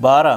12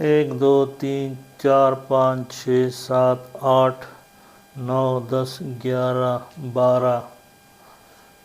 1 2 3 4 5 6 7 8 9 10 11 12।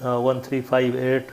1358,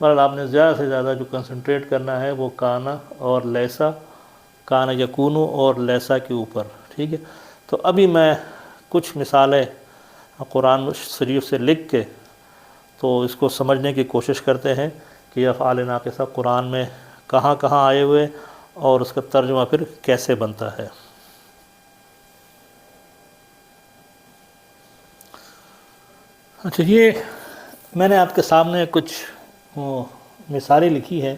بہرحال آپ نے زیادہ سے زیادہ جو کنسنٹریٹ کرنا ہے وہ کانا اور لیسا، کانا یکونو اور لیسا کے اوپر، ٹھیک ہے۔ تو ابھی میں کچھ مثالیں قرآن شریف سے لکھ کے تو اس کو سمجھنے کی کوشش کرتے ہیں کہ یہ افعال ناقصہ قرآن میں کہاں کہاں آئے ہوئے اور اس کا ترجمہ پھر کیسے بنتا ہے۔ اچھا، یہ میں نے آپ کے سامنے کچھ مثالیں لکھی ہیں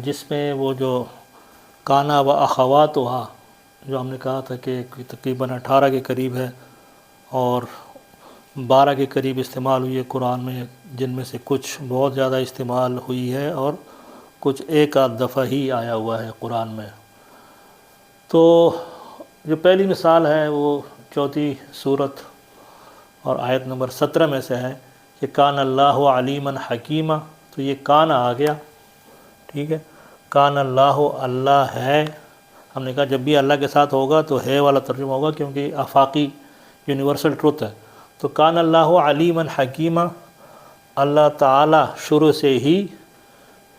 جس میں وہ جو کانا و اخواتہا جو ہم نے کہا تھا کہ تقریباً 18 کے قریب ہے اور 12 کے قریب استعمال ہوئی ہے قرآن میں، جن میں سے کچھ بہت زیادہ استعمال ہوئی ہے اور کچھ ایک آدھ دفعہ ہی آیا ہوا ہے قرآن میں۔ تو جو پہلی مثال ہے وہ 4 سورت اور آیت نمبر 17 میں سے ہے کہ کان اللہ علیما حکیمہ۔ تو یہ کان آ گیا، ٹھیک ہے، کان اللہ، اللہ ہے۔ ہم نے کہا جب بھی اللہ کے ساتھ ہوگا تو ہے والا ترجمہ ہوگا کیونکہ آفاقی یونیورسل ٹروتھ ہے۔ تو کان اللہ علیما حکیمہ، اللہ تعالی شروع سے ہی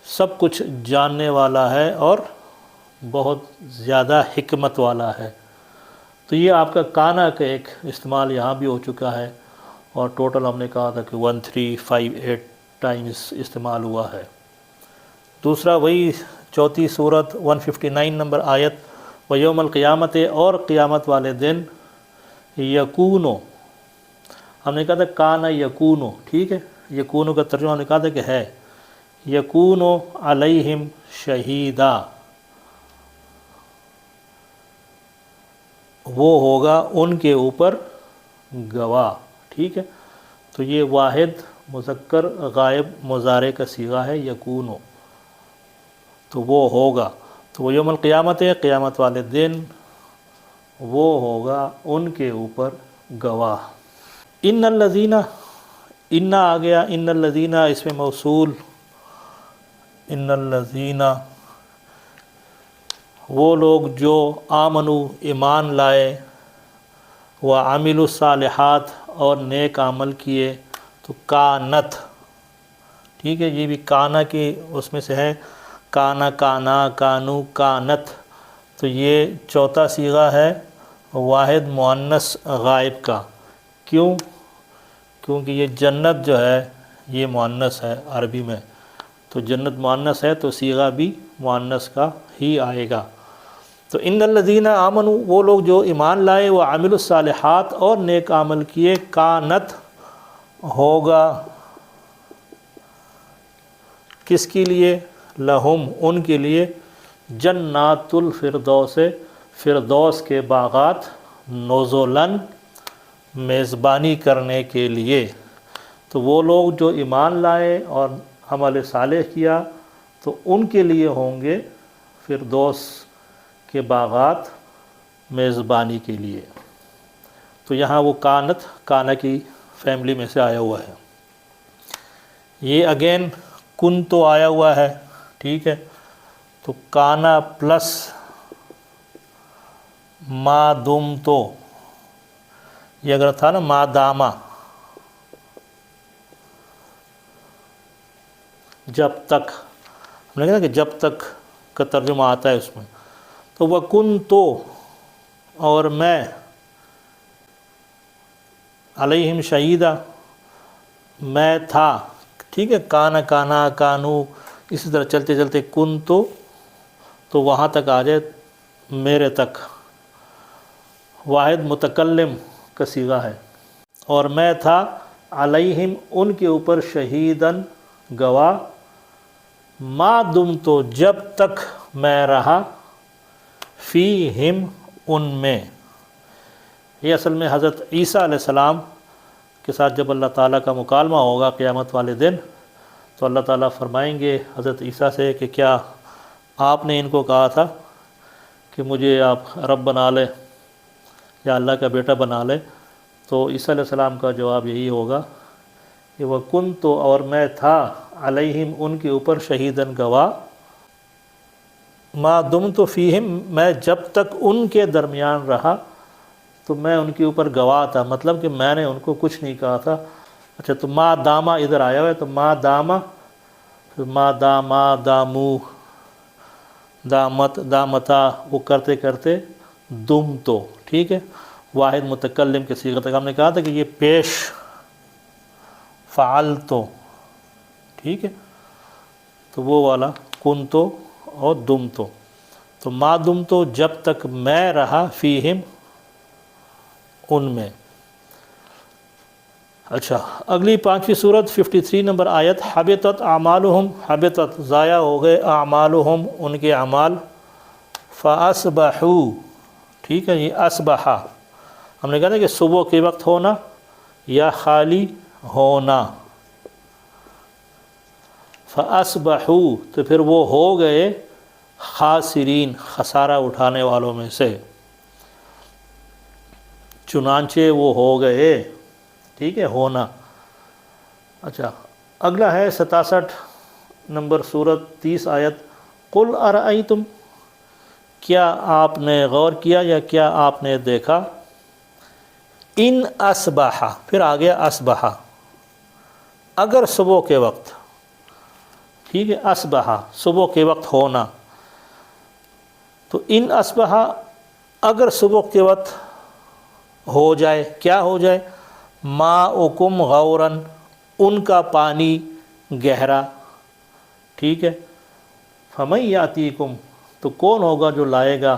سب کچھ جاننے والا ہے اور بہت زیادہ حکمت والا ہے۔ تو یہ آپ کا کانا کا ایک استعمال یہاں بھی ہو چکا ہے اور ٹوٹل ہم نے کہا تھا کہ 1358 ٹائمز استعمال ہوا ہے۔ دوسرا وہی 4 سورت 159 نمبر آیت، وَيَوْمَ الْقِيَامَةِ، اور قیامت والے دن، یکونو، ہم نے کہا تھا کانا یکونو، ٹھیک ہے، یکونو کا ترجمہ ہم نے کہا تھا کہ ہے، یکونو علیہم شہیدا، وہ ہوگا ان کے اوپر گواہ، ٹھیک ہے۔ تو یہ واحد مذکر غائب مضارع کا صیغہ ہے یکونو، تو وہ ہوگا، تو وہ یوم القیامت، قیامت والے دن وہ ہوگا ان کے اوپر گواہ۔ ان الذین، ان آ گیا، ان الذین اس میں موصول، ان الذین وہ لوگ جو آمنو ایمان لائے، وعملوا الصالحات اور نیک عمل کیے، تو کانت، ٹھیک ہے، یہ بھی کانا کی اس میں سے ہے، کانا، کانا، کانو، کانت۔ تو یہ 4 صیغہ ہے واحد مؤنث غائب کا۔ کیوں؟ کیونکہ یہ جنت جو ہے یہ مؤنث ہے عربی میں، تو جنت مؤنث ہے تو صیغہ بھی مؤنث کا ہی آئے گا۔ تو ان الذین آمنوا، وہ لوگ جو ایمان لائے، وہ عاملوا الصالحات اور نیک عمل کیے، کانت ہوگا کس کے لیے؟ لہم ان کے لیے، جنات الفردوس، فردوس کے باغات، نزلاً میزبانی کرنے کے لیے۔ تو وہ لوگ جو ایمان لائے اور عمل صالح کیا تو ان کے لیے ہوں گے فردوس کے باغات میزبانی کے لیے۔ تو یہاں وہ کانت، کانا کی فیملی میں سے آیا ہوا ہے۔ یہ اگین کن تو آیا ہوا ہے، ٹھیک ہے، تو کانا پلس ما دم تو، یہ اگر تھا نا ما داما، جب تک، ہم نے کہا کہ جب تک کا ترجمہ آتا ہے اس میں، تو وہ کن تو، اور میں، علیہم شہیدہ، میں تھا، ٹھیک ہے، کانا، کانا، کانو، اسی طرح چلتے چلتے کن تو وہاں تک آ جائے میرے تک، واحد متکلم کا صیغہ ہے، اور میں تھا علیہم ان کے اوپر شہیداً گواہ، ما دم تو جب تک میں رہا، فیہم ان میں۔ یہ اصل میں حضرت عیسیٰ علیہ السلام کے ساتھ جب اللہ تعالیٰ کا مکالمہ ہوگا قیامت والے دن، تو اللہ تعالیٰ فرمائیں گے حضرت عیسیٰ سے کہ کیا آپ نے ان کو کہا تھا کہ مجھے آپ رب بنا لے یا اللہ کا بیٹا بنا لے؟ تو عیسیٰ علیہ السلام کا جواب یہی ہوگا کہ وہ کن تو، اور میں تھا، علیہم ان کے اوپر شہیداً گواہ، ما دم تو فیہم میں جب تک ان کے درمیان رہا تو میں ان کے اوپر گواہ تھا، مطلب کہ میں نے ان کو کچھ نہیں کہا تھا۔ اچھا، تو ما داما ادھر آیا ہوا ہے، تو ما داما ما داما دامو دامت دامتا وہ کرتے کرتے دم تو، ٹھیک ہے، واحد متکلم کے صیغہ تک ہم نے کہا تھا کہ یہ پیش فعل تو، ٹھیک ہے، تو وہ والا کن تو اور دم تو ما دم تو جب تک میں رہا فیہم ان میں۔ اچھا، اگلی 5ویں سورت 53 نمبر آیت، حبطت اعمالہم، حبطت ضائع ہو گئے، اعمالہم ان کے اعمال، فاصبحوا، ٹھیک ہے، یہ اصبحا ہم نے کہا تھا کہ صبح کے وقت ہونا یا خالی ہونا، فاصبحوا تو پھر وہ ہو گئے خاسرین، خسارہ اٹھانے والوں میں سے، چنانچہ وہ ہو گئے، ٹھیک ہے، ہونا۔ اچھا، اگلا ہے 67 نمبر سورت 30 آیت، قل ارأیتم، کیا آپ نے غور کیا یا کیا آپ نے دیکھا، ان اصبح، پھر آ گیا اصبح، اگر صبح کے وقت، ٹھیک ہے، اصبح صبح کے وقت ہونا، تو ان اصبح اگر صبح کے وقت ہو جائے، کیا ہو جائے، ماؤکم غورن، ان کا پانی گہرا، ٹھیک ہے، فمن یاتیکم، تو کون ہوگا جو لائے گا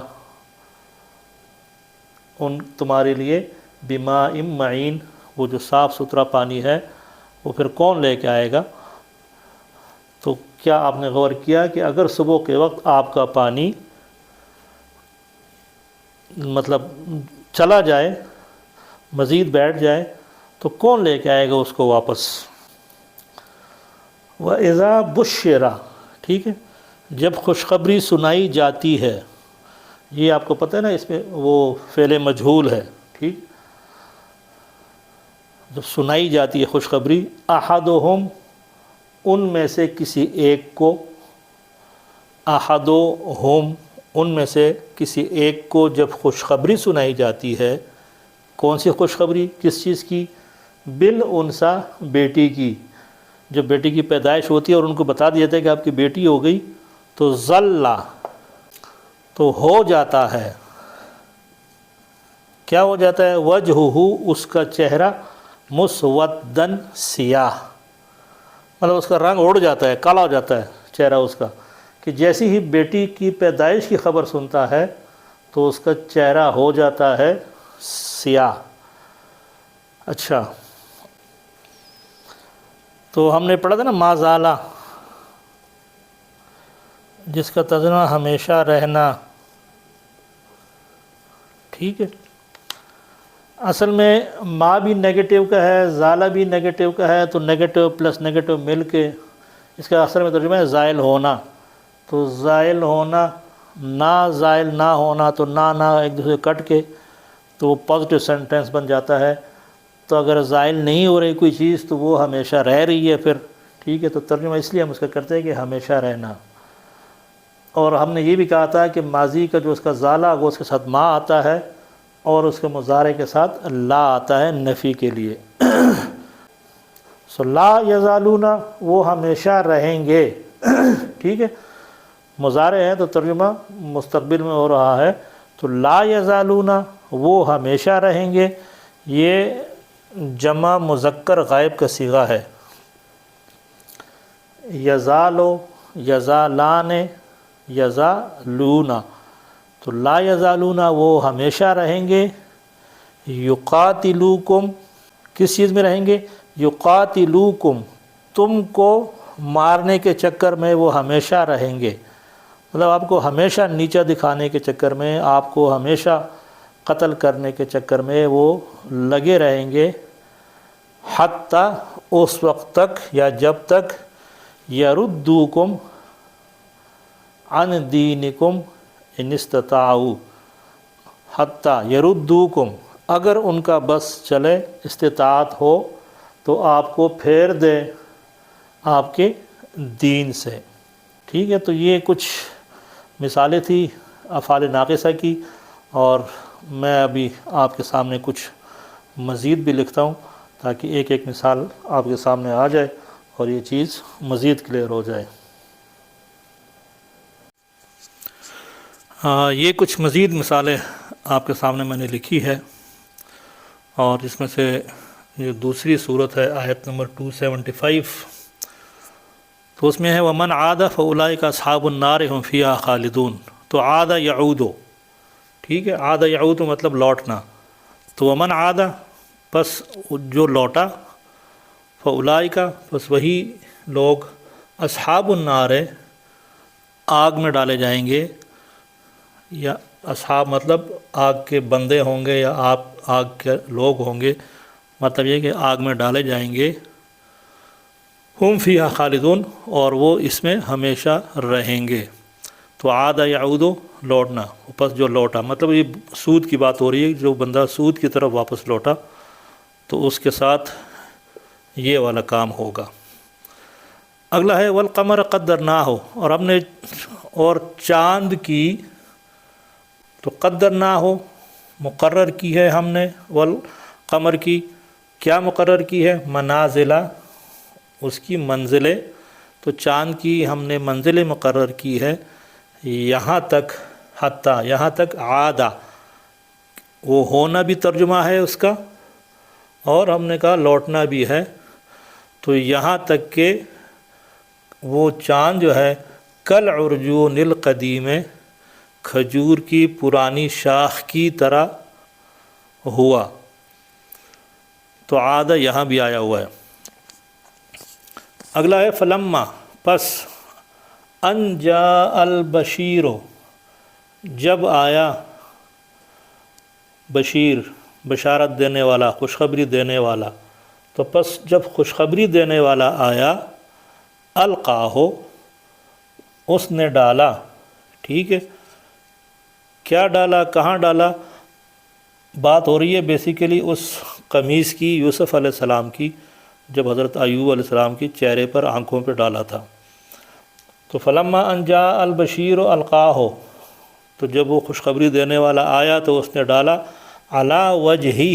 ان تمہارے لیے، بماء معین، وہ جو صاف ستھرا پانی ہے وہ پھر کون لے کے آئے گا۔ تو کیا آپ نے غور کیا کہ اگر صبح کے وقت آپ کا پانی مطلب چلا جائے، مزید بیٹھ جائے، تو کون لے کے آئے گا اس کو واپس۔ وَإِذَا بُشِّرَ، ٹھیک ہے، جب خوشخبری سنائی جاتی ہے، یہ آپ کو پتہ ہے نا، اس میں وہ فعل مجہول ہے، ٹھیک، جب سنائی جاتی ہے خوشخبری، احدہم، ان میں سے کسی ایک کو، احدہم، ان میں سے کسی ایک کو جب خوشخبری سنائی جاتی ہے، کون سی خوشخبری، کس چیز کی، بالانثیٰ، بیٹی کی، جب بیٹی کی پیدائش ہوتی ہے اور ان کو بتا دیا جاتا ہے کہ آپ کی بیٹی ہو گئی، تو ظل، تو ہو جاتا ہے، کیا ہو جاتا ہے، وجہہ، اس کا چہرہ، مسودن، سیاہ، مطلب اس کا رنگ اڑ جاتا ہے، کالا ہو جاتا ہے چہرہ اس کا، کہ جیسی ہی بیٹی کی پیدائش کی خبر سنتا ہے تو اس کا چہرہ ہو جاتا ہے سیاہ۔ اچھا، تو ہم نے پڑھا تھا نا ما زالہ، جس کا ترجمہ ہمیشہ رہنا، ٹھیک ہے، اصل میں ما بھی نیگیٹو کا ہے، زالہ بھی نیگیٹو کا ہے، تو نیگیٹو پلس نیگیٹو مل کے اس کا اصل میں ترجمہ ہے زائل ہونا، تو زائل ہونا، نہ زائل نہ ہونا، تو نہ ایک دوسرے کٹ کے تو وہ پازیٹیو سینٹینس بن جاتا ہے، تو اگر زائل نہیں ہو رہی کوئی چیز تو وہ ہمیشہ رہ رہی ہے پھر، ٹھیک ہے، تو ترجمہ اس لیے ہم اس کا کرتے ہیں کہ ہمیشہ رہنا۔ اور ہم نے یہ بھی کہا تھا کہ ماضی کا جو اس کا زالہ وہ اس کے ساتھ ما آتا ہے اور اس کے مضارع کے ساتھ لا آتا ہے نفی کے لیے۔ سو لا یزالون، وہ ہمیشہ رہیں گے، ٹھیک ہے، مضارع ہے تو ترجمہ مستقبل میں ہو رہا ہے، تو لا یزالون، وہ ہمیشہ رہیں گے، یہ جمع مذکر غائب کا صیغہ ہے، یزالو، یزالان، یزالون، تو لا یزالون، وہ ہمیشہ رہیں گے، یقاتلوکم، کس چیز میں رہیں گے، یقاتلوکم، تم کو مارنے کے چکر میں وہ ہمیشہ رہیں گے، مطلب آپ کو ہمیشہ نیچا دکھانے کے چکر میں، آپ کو ہمیشہ قتل کرنے کے چکر میں وہ لگے رہیں گے، حتیٰ، اس وقت تک یا جب تک، یردوکم عن دینکم ان استطاعوا، حتیٰ یردوکم، اگر ان کا بس چلے، استطاعت ہو تو آپ کو پھیر دے آپ کے دین سے، ٹھیک ہے۔ تو یہ کچھ مثالیں تھی افعال ناقصہ کی، اور میں ابھی آپ کے سامنے کچھ مزید بھی لکھتا ہوں تاکہ ایک ایک مثال آپ کے سامنے آ جائے، اور یہ چیز مزید کلیئر ہو جائے۔ یہ کچھ مزید مثالیں آپ کے سامنے میں نے لکھی ہے، اور اس میں سے یہ دوسری صورت ہے آیت نمبر 275، تو اس میں ہے وَمَنْ عَادَ فَأُولَٰئِكَ أَصْحَابُ النَّارِ هُمْ فِيهَا خَالِدُونَ۔ تو عاد یعود، ٹھیک ہے، عاد یعود مطلب لوٹنا، تو ومن عاد پس جو لوٹا، فاولئک پس وہی لوگ، اصحاب النار آگ میں ڈالے جائیں گے، یا اصحاب مطلب آگ کے بندے ہوں گے یا آپ آگ کے لوگ ہوں گے، مطلب یہ کہ آگ میں ڈالے جائیں گے، ہم فیہا خالدون، اور وہ اس میں ہمیشہ رہیں گے۔ تو عاد یعود لوٹنا، پس جو لوٹا مطلب یہ سود کی بات ہو رہی ہے، جو بندہ سود کی طرف واپس لوٹا تو اس کے ساتھ یہ والا کام ہوگا۔ اگلا ہے والقمر قدرناہ، اور ہم نے اور چاند کی، تو قدرناہ مقرر کی ہے ہم نے، والقمر کی کیا مقرر کی ہے؟ منازلہ، اس کی منزلیں، تو چاند کی ہم نے منزلیں مقرر کی ہے، یہاں تک، حتیٰ یہاں تک، عادہ وہ ہونا بھی ترجمہ ہے اس کا، اور ہم نے کہا لوٹنا بھی ہے، تو یہاں تک کہ وہ چاند جو ہے کل عرجون القدیم، کھجور کی پرانی شاخ کی طرح ہوا، تو عادہ یہاں بھی آیا ہوا ہے۔ اگلا ہے فلما، پس ان جاء البشیر، جب آیا بشیر، بشارت دینے والا، خوشخبری دینے والا، تو پس جب خوشخبری دینے والا آیا، القاہ اس نے ڈالا، ٹھیک ہے، کیا ڈالا، کہاں ڈالا؟ بات ہو رہی ہے بیسیکلی اس قمیص کی، یوسف علیہ السلام کی، جب حضرت ایوب علیہ السلام کی چہرے پر، آنکھوں پہ ڈالا تھا۔ تو فلما ان جاء البشیر القاہ، تو جب وہ خوشخبری دینے والا آیا تو اس نے ڈالا، علی وجہہ،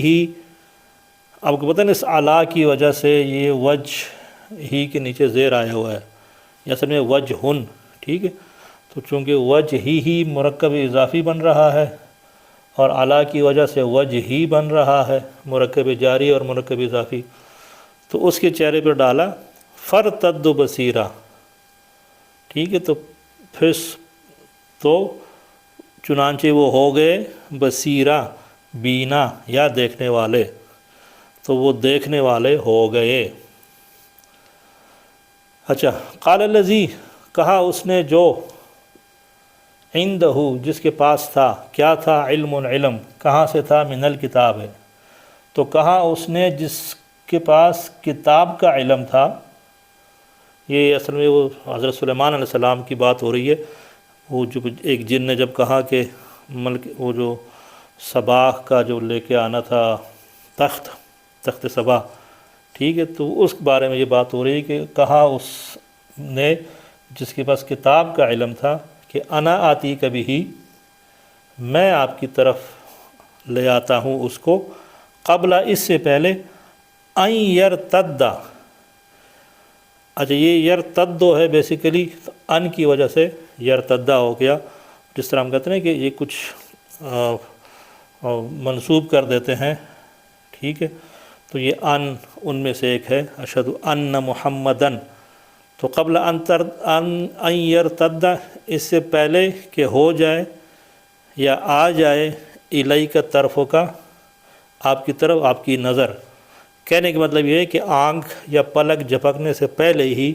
آپ کو پتہ نہیں اس علی کی وجہ سے یہ وجہ ہی کے نیچے زیر آیا ہوا ہے، یہ اصل میں وجہن، ٹھیک ہے، تو چونکہ وجہ ہی مرکب اضافی بن رہا ہے، اور علی کی وجہ سے وجہ ہی بن رہا ہے، مرکب جاری اور مرکب اضافی، تو اس کے چہرے پہ ڈالا، فرتد بصیرہ، ٹھیک ہے، تو پھر تو چنانچہ وہ ہو گئے بصیرہ، بینا یا دیکھنے والے، تو وہ دیکھنے والے ہو گئے۔ اچھا، قال الذی، کہا اس نے جو، عندہ جس کے پاس تھا، کیا تھا؟ علم، علم کہاں سے تھا؟ من الکتاب ہے، تو کہا اس نے جس کے پاس کتاب کا علم تھا، یہ اصل میں وہ حضرت سلیمان علیہ السلام کی بات ہو رہی ہے، وہ جو ایک جن نے جب کہا کہ ملک، وہ جو سبا کا جو لے کے آنا تھا تخت سبا، ٹھیک ہے، تو اس بارے میں یہ بات ہو رہی ہے کہ کہا اس نے جس کے پاس کتاب کا علم تھا کہ انا آتی کبھی ہی، میں آپ کی طرف لے آتا ہوں اس کو، قبل اس سے پہلے، ان یرتد، اچھا یہ یرتدو ہے بیسیکلی ان کی وجہ سے یرتدہ ہو گیا، جس طرح ہم کہتے ہیں کہ یہ کچھ منسوب کر دیتے ہیں، ٹھیک ہے، تو یہ ان میں سے ایک ہے، اشہد ان محمدن، تو قبل ان یرتد، اس سے پہلے کہ ہو جائے یا آ جائے، الیک طرف کا، آپ کی طرف، آپ کی نظر، کہنے کا مطلب یہ ہے کہ آنکھ یا پلک جھپکنے سے پہلے ہی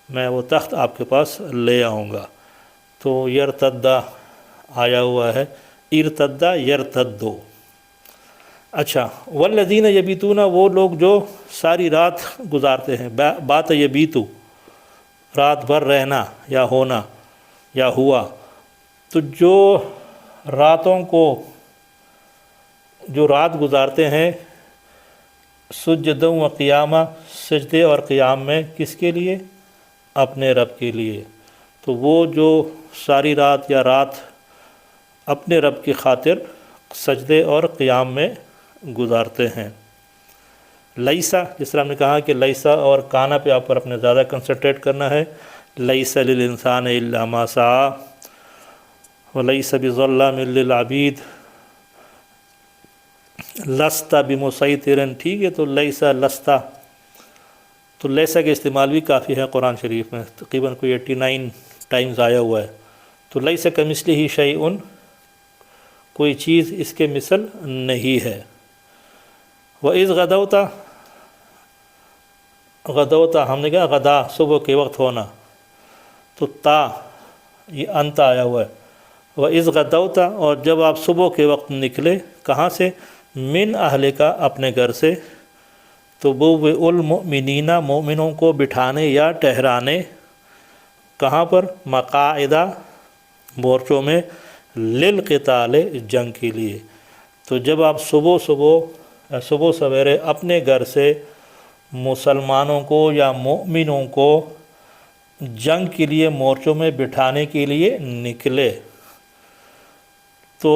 میں وہ تخت آپ کے پاس لے آؤں گا، تو یرتدہ آیا ہوا ہے، ارتدہ یرتدو۔ اچھا، والذین یبیتون، وہ لوگ جو ساری رات گزارتے ہیں، بات یبیتو رات بھر رہنا یا ہونا یا ہوا، تو جو راتوں کو، جو رات گزارتے ہیں، سجدوں و قیامہ، سجدے اور قیام میں، کس کے لیے؟ اپنے رب کے لیے، تو وہ جو ساری رات یا رات اپنے رب کی خاطر سجدے اور قیام میں گزارتے ہیں۔ لئیسا جس طرح ہم نے کہا کہ لئیسا اور کانا پہ آپ پر اپنے زیادہ کنسنٹریٹ کرنا ہے. لئیس للانسان الا ما سعى ولیس بظلام للعبید لست بمسیطر. ٹھیک ہے، تو لیسا لستا، تو لیسا کے استعمال بھی کافی ہے قرآن شریف میں، تقریباً کوئی 89 ٹائمز آیا ہوا ہے. تو لیسا کمثلہ شیء، کوئی چیز اس کے مثل نہیں ہے. وَإِذْ غَدَوْتَ، غدوتا ہم نے کہا غدا صبح کے وقت ہونا، تو تا یہ انت آیا ہوا ہے. وَإِذْ غَدَوْتَ، اور جب آپ صبح کے وقت نکلے، کہاں سے؟ من اہلک، اپنے گھر سے. تو وہ المؤمنین، مومنوں کو بٹھانے یا ٹہرانے، کہاں پر؟ مقاعدہ، مورچوں میں، للقتال، جنگ کے لیے. تو جب آپ صبح سویرے اپنے گھر سے مسلمانوں کو یا مومنوں کو جنگ کے لیے مورچوں میں بٹھانے کے لیے نکلے، تو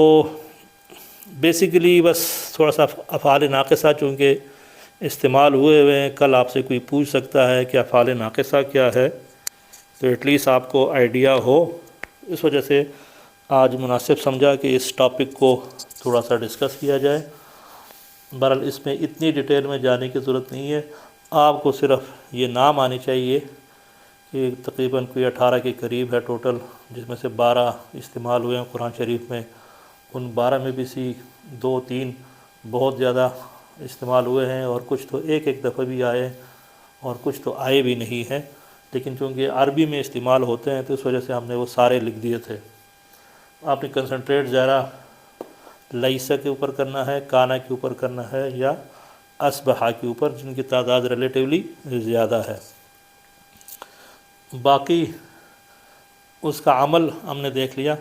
بیسیکلی بس تھوڑا سا افعال ناقصہ چونکہ استعمال ہوئے ہیں. کل آپ سے کوئی پوچھ سکتا ہے کہ افعال ناقصہ کیا ہے، تو ایٹ لیسٹ آپ کو آئیڈیا ہو. اس وجہ سے آج مناسب سمجھا کہ اس ٹاپک کو تھوڑا سا ڈسکس کیا جائے. بہرحال اس میں اتنی ڈیٹیل میں جانے کی ضرورت نہیں ہے، آپ کو صرف یہ نام آنے چاہیے کہ تقریباً کوئی 18 کے قریب ہے ٹوٹل، جس میں سے 12 استعمال ہوئے ہیں قرآن شریف میں. ان 12 میں بھی 2-3 بہت زیادہ استعمال ہوئے ہیں، اور کچھ تو ایک دفعہ بھی آئے اور کچھ تو آئے بھی نہیں ہیں. لیکن چونکہ عربی میں استعمال ہوتے ہیں تو اس وجہ سے ہم نے وہ سارے لکھ دیے تھے. آپ نے کنسنٹریٹ ذرا لیسا کے اوپر کرنا ہے، کانا کے اوپر کرنا ہے، یا اصبحا کے اوپر، جن کی تعداد ریلیٹیولی زیادہ ہے. باقی اس کا عمل ہم نے دیکھ لیا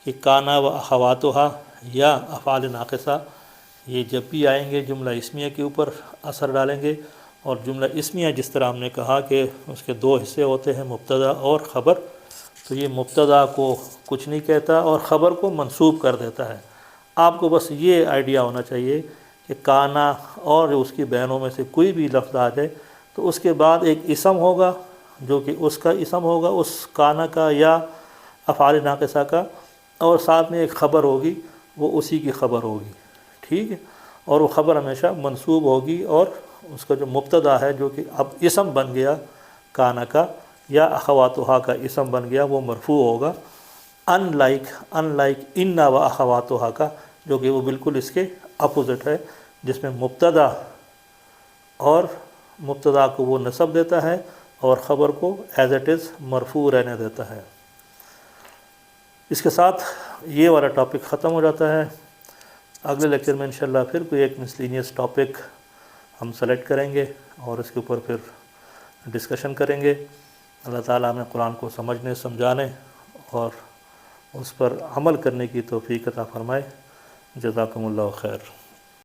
کہ کانا و اخواتہا یا افعال ناقصہ یہ جب بھی آئیں گے جملہ اسمیہ کے اوپر اثر ڈالیں گے. اور جملہ اسمیہ جس طرح ہم نے کہا کہ اس کے 2 حصے ہوتے ہیں، مبتدا اور خبر. تو یہ مبتدا کو کچھ نہیں کہتا اور خبر کو منسوب کر دیتا ہے. آپ کو بس یہ آئیڈیا ہونا چاہیے کہ کانا اور اس کی بہنوں میں سے کوئی بھی لفظ آ جائے تو اس کے بعد ایک اسم ہوگا جو کہ اس کا اسم ہوگا، اس کانا کا یا افعال ناقصہ کا، اور ساتھ میں ایک خبر ہوگی، وہ اسی کی خبر ہوگی. ٹھیک ہے، اور وہ خبر ہمیشہ منسوب ہوگی، اور اس کا جو مبتدا ہے جو کہ اب اسم بن گیا کانا کا یا اخواتہا کا اسم بن گیا، وہ مرفوع ہوگا. ان لائک ان و اخواتہا کا، جو کہ وہ بالکل اس کے اپوزٹ ہے، جس میں مبتدا کو وہ نصب دیتا ہے اور خبر کو ایز اٹ از مرفوع رہنے دیتا ہے. اس کے ساتھ یہ والا ٹاپک ختم ہو جاتا ہے. اگلے لیکچر میں انشاءاللہ پھر کوئی ایک مسلینیس ٹاپک ہم سلیکٹ کریں گے اور اس کے اوپر پھر ڈسکشن کریں گے. اللہ تعالیٰ ہمیں قرآن کو سمجھنے، سمجھانے اور اس پر عمل کرنے کی توفیق عطا فرمائے. جزاکم اللہ خیر.